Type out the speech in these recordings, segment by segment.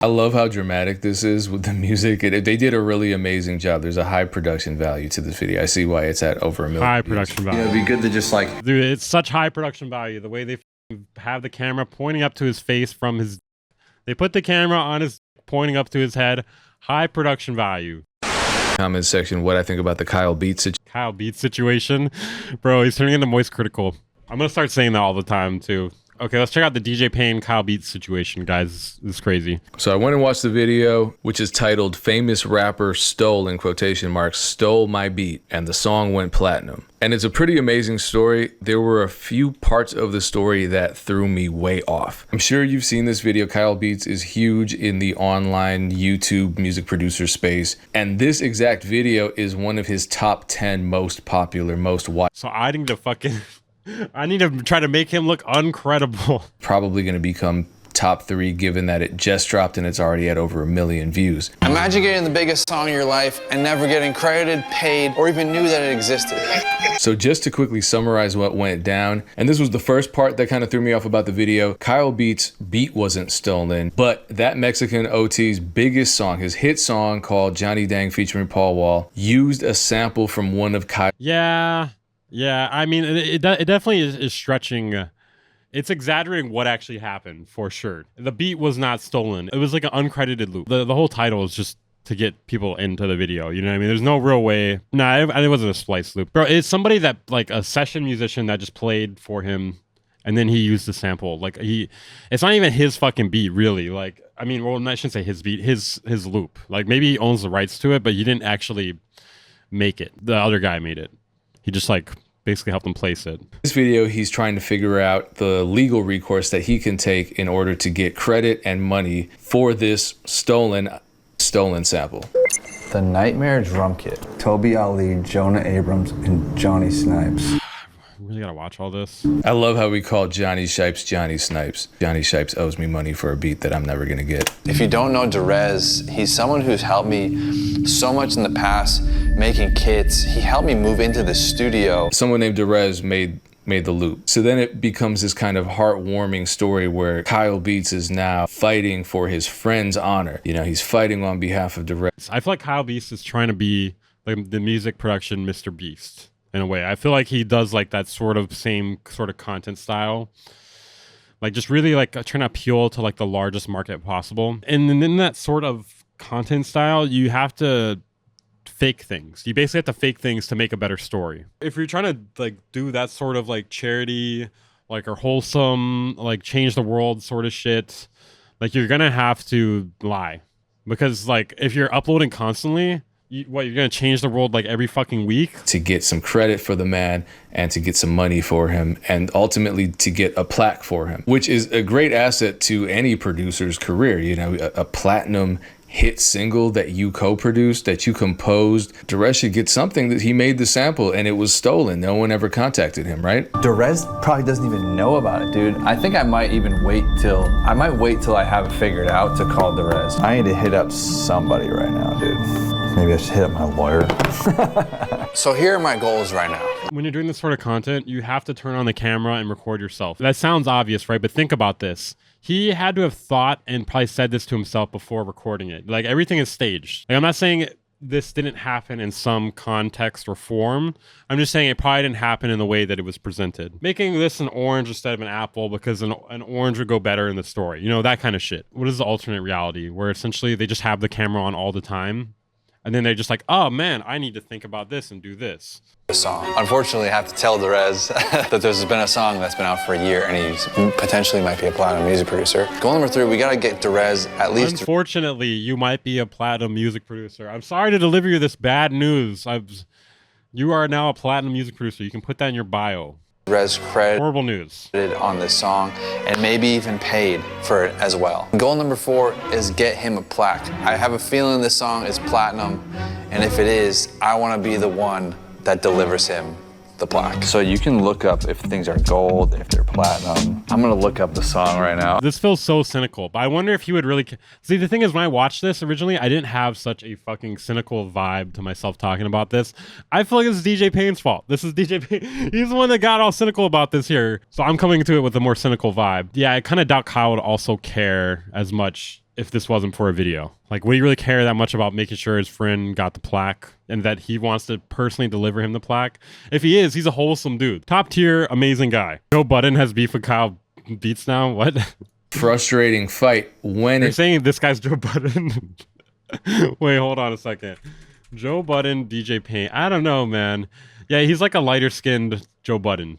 I love how dramatic this is with the music. They did a really amazing job. There's a high production value to this video. I see why it's at over 1 million High views. production value. It'd be good to just like, dude, it's such high production value. The way they have the camera pointing up to his face from his, they put the camera on his, pointing up to his head. High production value. Comment section what I think about the Kyle Beats situation. Bro, he's turning into Moist Critical. I'm gonna start saying that all the time too. Okay, let's check out the DJ Payne Kyle Beats situation, guys. This is crazy. So I went and watched the video, which is titled "Famous Rapper Stole," in quotation marks, "stole my beat," and the song went platinum. And it's a pretty amazing story. There were a few parts of the story that threw me way off. I'm sure you've seen this video. Kyle Beats is huge in the online YouTube music producer space. And this exact video is one of his top 10 most popular, most watched. So I need to fucking... I need to try to make him look uncredible. Probably going to become top 3 given that it just dropped and it's already at over 1 million views. Imagine getting the biggest song in your life and never getting credited, paid, or even knew that it existed. So just to quickly summarize what went down, and this was the first part that kind of threw me off about the video, Kyle Beats' beat wasn't stolen, but that Mexican OT's biggest song, his hit song called Johnny Dang featuring Paul Wall, used a sample from one of Kyle. Yeah, I mean, it definitely is stretching. It's exaggerating what actually happened, for sure. The beat was not stolen. It was like an uncredited loop. The whole title is just to get people into the video, you know what I mean? There's no real way. Nah, it wasn't a splice loop. Bro, it's somebody that, like a session musician that just played for him, and then he used the sample. Like, it's not even his fucking beat, really. Like, I mean, well, I shouldn't say his beat, his loop. Like, maybe he owns the rights to it, but he didn't actually make it. The other guy made it. He just like basically helped him place it. This video, he's trying to figure out the legal recourse that he can take in order to get credit and money for this stolen sample. the Nightmare Drum Kit. Toby Ali, Jonah Abrams, and Johnny Snipes. Really gotta watch all this. I love how we call Johnny Shipes Johnny Snipes. Johnny Shipes owes me money for a beat that I'm never gonna get. If you don't know Derez, he's someone who's helped me so much in the past, making kits. He helped me move into the studio. Someone named Derez made the loop. So then it becomes this kind of heartwarming story where Kyle Beats is now fighting for his friend's honor. You know, he's fighting on behalf of Derez. I feel like Kyle Beast is trying to be like the music production Mr. Beast. In a way, I feel like he does like that sort of same sort of content style, like just really like trying to appeal to like the largest market possible. And then in that sort of content style, you have to fake things. You basically have to fake things to make a better story. If you're trying to like do that sort of like charity, like or wholesome, like change the world sort of shit, like you're gonna have to lie, because like if you're uploading constantly. You're gonna change the world like every fucking week? To get some credit for the man and to get some money for him and ultimately to get a plaque for him, which is a great asset to any producer's career. You know, a platinum hit single that you co-produced, that you composed. Derez should get something that he made the sample and it was stolen. No one ever contacted him, right? Derez probably doesn't even know about it, dude. I think I might wait till I have it figured out to call Derez. I need to hit up somebody right now, dude. Maybe I should hit up my lawyer. So here are my goals right now. When you're doing this sort of content, you have to turn on the camera and record yourself. That sounds obvious, right? But think about this. He had to have thought and probably said this to himself before recording it. Like, everything is staged. Like, I'm not saying this didn't happen in some context or form. I'm just saying it probably didn't happen in the way that it was presented. Making this an orange instead of an apple because an orange would go better in the story. You know, that kind of shit. What is the alternate reality where essentially they just have the camera on all the time? And then they're just like, oh man, I need to think about this and do this. The song. Unfortunately, I have to tell Derez that there's been a song that's been out for a year and he potentially might be a platinum music producer. Goal number 3, we gotta get Derez at least. Unfortunately, you might be a platinum music producer. I'm sorry to deliver you this bad news. You are now a platinum music producer. You can put that in your bio. Derez credit. Horrible news. On this song and maybe even paid for it as well. Goal number 4 is get him a plaque. I have a feeling this song is platinum, and if it is, I want to be the one that delivers him the plaque. So you can look up if things are gold, if they're platinum. I'm gonna look up the song right now. This feels so cynical, but I wonder if he would really... See, the thing is, when I watched this originally, I didn't have such a fucking cynical vibe to myself talking about this. I feel like this is DJ Payne's fault. This is DJ Payne. He's the one that got all cynical about this here. So I'm coming to it with a more cynical vibe. Yeah, I kind of doubt Kyle would also care as much if this wasn't for a video? Like, would he really care that much about making sure his friend got the plaque and that he wants to personally deliver him the plaque? If he is, he's a wholesome dude. Top tier, amazing guy. Joe Budden has beef with Kyle Beats now? What? Frustrating fight when You're saying this guy's Joe Budden? Wait, hold on a second. Joe Budden, DJ Payne. I don't know, man. Yeah, he's like a lighter skinned Joe Budden.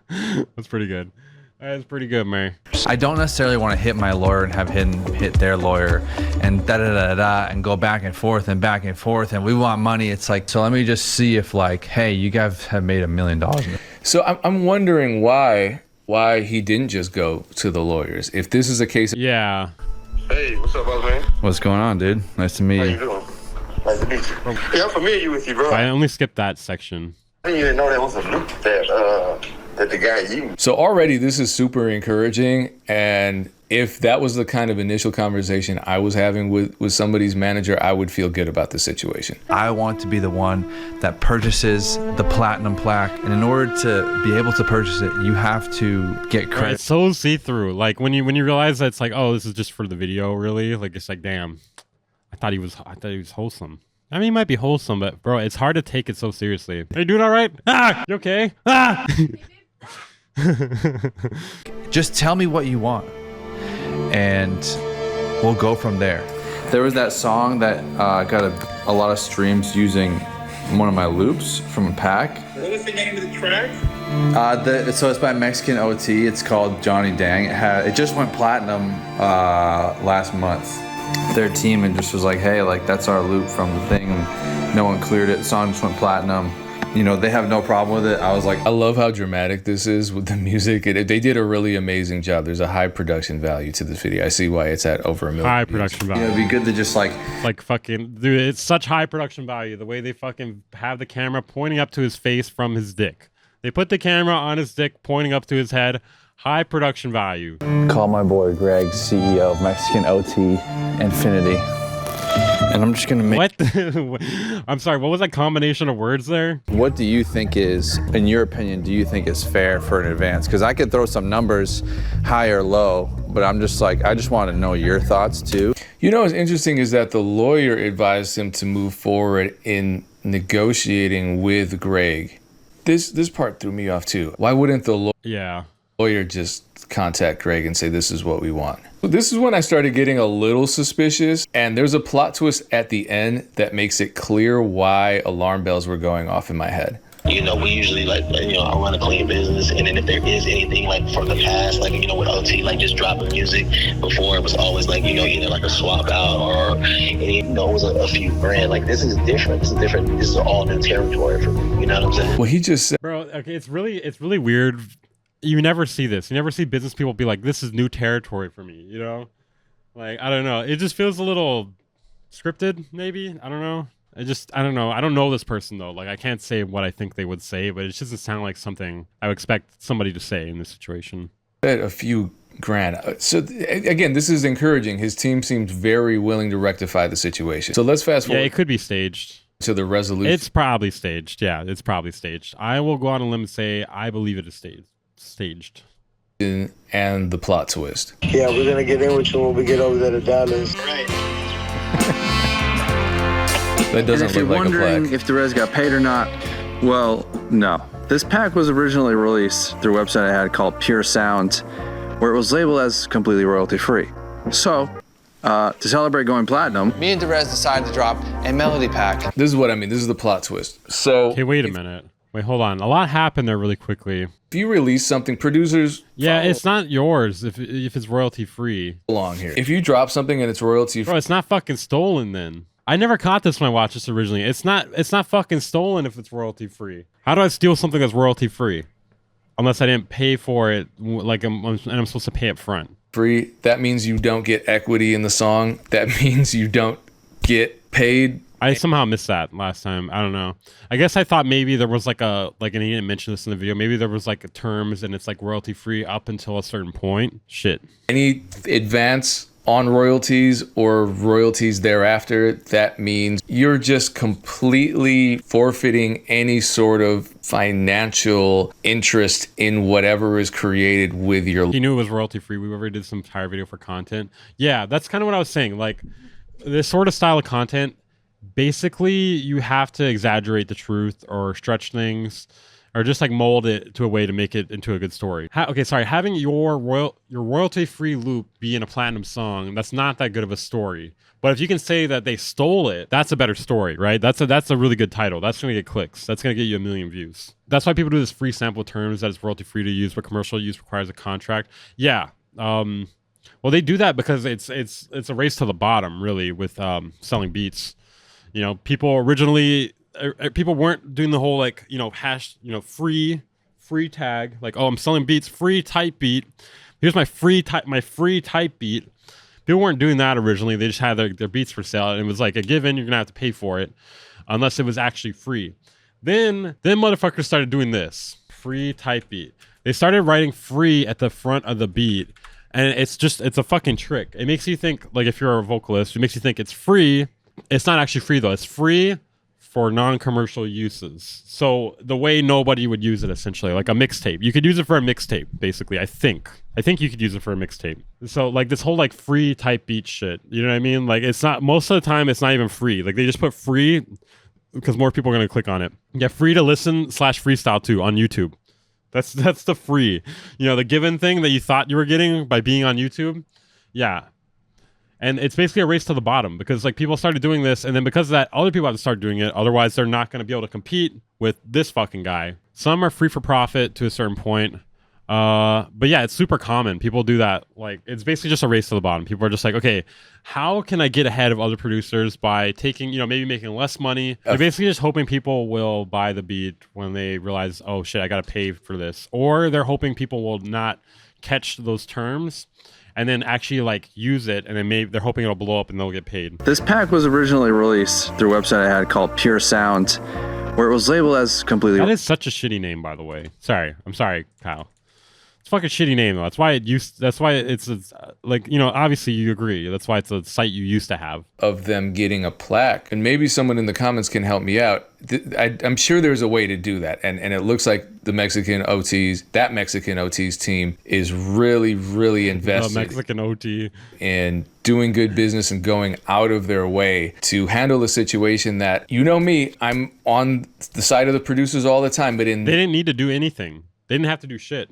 That's pretty good. That's pretty good, man. I don't necessarily want to hit my lawyer and have him hit their lawyer and da-da-da-da and go back and forth and we want money. It's like, so let me just see if like, hey, you guys have made $1 million. So I'm wondering why he didn't just go to the lawyers. If this is a case of Yeah. Hey, what's up, boss man? What's going on, dude? Nice to meet How you you. doing? Nice to meet you. Yeah, I'm familiar with you, bro. I only skipped that section. I didn't even know that was a loop that the guy used. So already this is super encouraging, and if that was the kind of initial conversation I was having with somebody's manager, I would feel good about the situation. I want to be the one that purchases the platinum plaque, and in order to be able to purchase it, you have to get Right, credit. it's so see-through. Like when you realize that it's like, oh, this is just for the video, really. Like it's like, damn, I thought he was wholesome. I mean, he might be wholesome, but bro, it's hard to take it so seriously. Are you doing all right? Ah, you okay? Ah. Just tell me what you want, and we'll go from there. There was that song that got a lot of streams using one of my loops from a pack. What was the name of the track? So it's by Mexican OT. It's called Johnny Dang. It just went platinum last month. Their team and just was like, hey, like that's our loop from the thing. And no one cleared it. The song just went platinum. You know, they have no problem with it. I was like, I love how dramatic this is with the music. They did a really amazing job. There's a high production value to this video. I see why it's at over 1 million. High views. production you value. know, it'd be good to just like, Like fucking dude, it's such high production value. The way they fucking have the camera pointing up to his face from his dick. They put the camera on his dick, pointing up to his head. High production value. call my boy Greg, CEO of Mexican OT Infinity. And I'm just gonna make. What? I'm sorry. What was that combination of words there? What do you think is, in your opinion, do you think is fair for an advance? Because I could throw some numbers high or low, but I'm just like, I just want to know your thoughts too. You know what's interesting is that the lawyer advised him to move forward in negotiating with Greg. This part threw me off too. Why wouldn't the Yeah. lawyer just contact Greg and say, this is what we want? So this is when I started getting a little suspicious, and there's a plot twist at the end that makes it clear why alarm bells were going off in my head. You know, we usually like, you know, I run a clean business, and then if there is anything like from the past, like, you know, with OT, like just dropping music, before it was always like, you know, either like a swap out or, you know, it was a few grand. Like, this is different. This is different. This is all new territory for me. You know what I'm saying? Well, he just said, Bro, okay, it's really weird. You never see this. You never see business people be like, this is new territory for me, you know? Like, I don't know. It just feels a little scripted, maybe. I don't know. I don't know. I don't know this person, though. Like, I can't say what I think they would say, but it just doesn't sound like something I would expect somebody to say in this situation. a few grand. Again, this is encouraging. His team seems very willing to rectify the situation. So let's fast Yeah, forward it could be staged. to the resolution. It's probably staged. Yeah, it's probably staged. I will go on a limb and say I believe it is staged. And the plot twist. Yeah, we're gonna get in with you when we get over there to Dallas. Right. That doesn't if you're look like a wondering plaque. if the res got paid or not, well, no. This pack was originally released through a website I had called Pure Sound, where it was labeled as completely royalty free. So, to celebrate going platinum, Me and Derez decided to drop a melody pack. This is what I mean. This is the plot twist. So Okay, wait a minute. Wait, hold on. A lot happened there really quickly. if you release something, producers Yeah, follow it's not yours if it's royalty free. along here. If you drop something and it's royalty Bro, it's not fucking stolen then. I never caught this when I watched this originally. It's not fucking stolen if it's royalty free. How do I steal something that's royalty free? Unless I didn't pay for it, like and I'm supposed to pay up front. free, that means you don't get equity in the song. That means you don't get paid. I somehow missed that last time. I don't know. I guess I thought maybe there was and he didn't mention this in the video. Maybe there was terms and it's like royalty free up until a certain point. Shit. Any advance on royalties or royalties thereafter, that means you're just completely forfeiting any sort of financial interest in whatever is created with your. He knew it was royalty free. We already did some entire video for content. Yeah, that's kind of what I was saying. Like, this sort of style of content, basically you have to exaggerate the truth or stretch things or just like mold it to a way to make it into a good story. Having your royalty-free loop be in a platinum song, that's not that good of a story. But if you can say that they stole it, that's a better story, right? That's a really good title. That's gonna get clicks. That's gonna get you 1 million views. That's why people do this free sample terms that is royalty-free to use, but commercial use requires a contract. Yeah. Well, they do that because it's a race to the bottom, really, with selling beats. You know, people weren't doing the whole like, you know, free tag, like, oh, I'm selling beats, free type beat. Here's my free type beat. People weren't doing that originally. They just had their beats for sale, and it was like a given. You're gonna have to pay for it, unless it was actually free. Then motherfuckers started doing this free type beat. They started writing free at the front of the beat, and it's a fucking trick. It makes you think, like, if you're a vocalist, it makes you think it's free. It's not actually free though. It's free for non-commercial uses. So the way nobody would use it, essentially, like a mixtape. You could use it for a mixtape, basically. I think you could use it for a mixtape. So like this whole like free type beat shit, you know what I mean? Like, it's not, most of the time it's not even free. Like, they just put free because more people are gonna click on it. Yeah, free to listen / freestyle to on YouTube. That's the free. You know, the given thing that you thought you were getting by being on YouTube. Yeah. And it's basically a race to the bottom because like people started doing this, and then because of that, other people have to start doing it. Otherwise, they're not going to be able to compete with this fucking guy. Some are free for profit to a certain point. But yeah, it's super common. People do that. Like, it's basically just a race to the bottom. People are just like, okay, how can I get ahead of other producers by taking, you know, maybe making less money? They're basically just hoping people will buy the beat when they realize, oh shit, I got to pay for this. Or they're hoping people will not catch those terms and then actually like use it, and then maybe they're hoping it'll blow up and they'll get paid. This pack was originally released through a website I had called Pure Sound, where it was labeled as completely. That is such a shitty name, by the way. I'm sorry, Kyle. It's a fucking shitty name though. That's why it's like, you know, obviously you agree. That's why it's a site you used to have. Of them getting a plaque. And maybe someone in the comments can help me out. I'm sure there's a way to do that. And it looks like that Mexican OTs team is really, really invested Mexican OT in doing good business and going out of their way to handle a situation that, you know me, I'm on the side of the producers all the time, but they didn't need to do anything. They didn't have to do shit.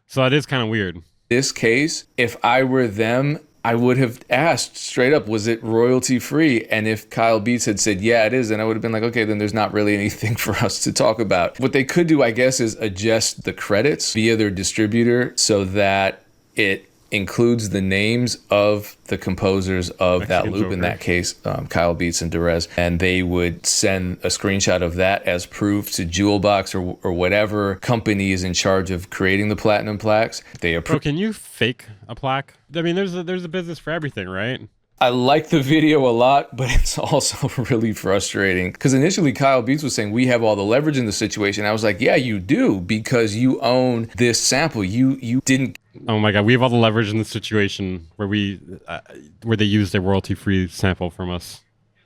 So it is kind of weird. This case, if I were them, I would have asked straight up, was it royalty free? And if Kyle Beats had said, yeah, it is, then I would have been like, okay, then there's not really anything for us to talk about. What they could do, I guess, is adjust the credits via their distributor so that it includes the names of the composers of that loop, in that case, Kyle Beats and Derez, and they would send a screenshot of that as proof to Jewelbox or whatever company is in charge of creating the platinum plaques. Bro, can you fake a plaque? I mean, there's a business for everything, right? I like the video a lot, but it's also really frustrating because initially Kyle Beats was saying we have all the leverage in the situation. I was like, yeah, you do, because you own this sample. You didn't. Oh my God, we have all the leverage in the situation where they used a royalty-free sample from us.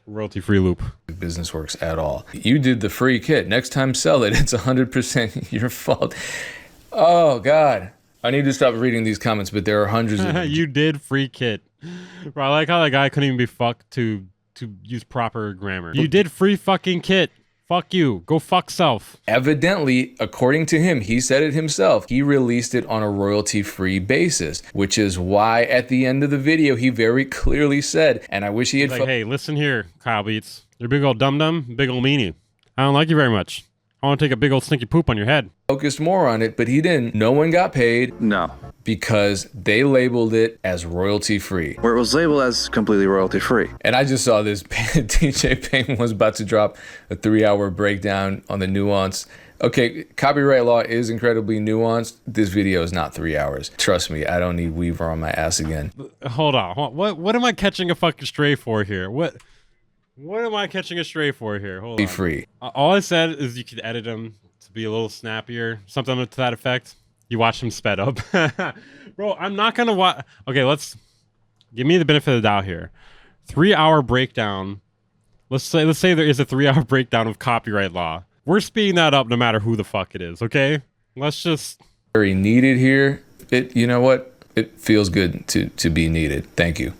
Royalty-free loop. Business works at all. You did the free kit. Next time, sell it. It's 100% your fault. Oh God. I need to stop reading these comments, but there are hundreds of them. You did free kit. Bro, I like how that guy couldn't even be fucked to use proper grammar. You did free fucking kit. Fuck you. Go fuck self. Evidently, according to him, he said it himself, he released it on a royalty-free basis, which is why at the end of the video, he very clearly said, and I wish he had... He's like, hey, listen here, Kyle Beats. You're big old dum-dum, big old meanie. I don't like you very much. I want to take a big old stinky poop on your head. Focused more on it, but he didn't. No one got paid. No. Because they labeled it as royalty-free. Where it was labeled as completely royalty-free. And I just saw this. DJ Payne was about to drop a 3-hour breakdown on the nuance. Okay, copyright law is incredibly nuanced. This video is not 3 hours. Trust me, I don't need Weaver on my ass again. Hold on. What am I catching a fucking stray for here? What am I catching a stray for here? Hold on. Be free. All I said is you could edit them to be a little snappier. Something to that effect. You watch them sped up. Bro, I'm not gonna watch. Okay, let's give me the benefit of the doubt here. 3-hour breakdown. Let's say there is a 3-hour breakdown of copyright law. We're speeding that up no matter who the fuck it is, okay? Let's just... Very needed here. You know what? It feels good to be needed. Thank you.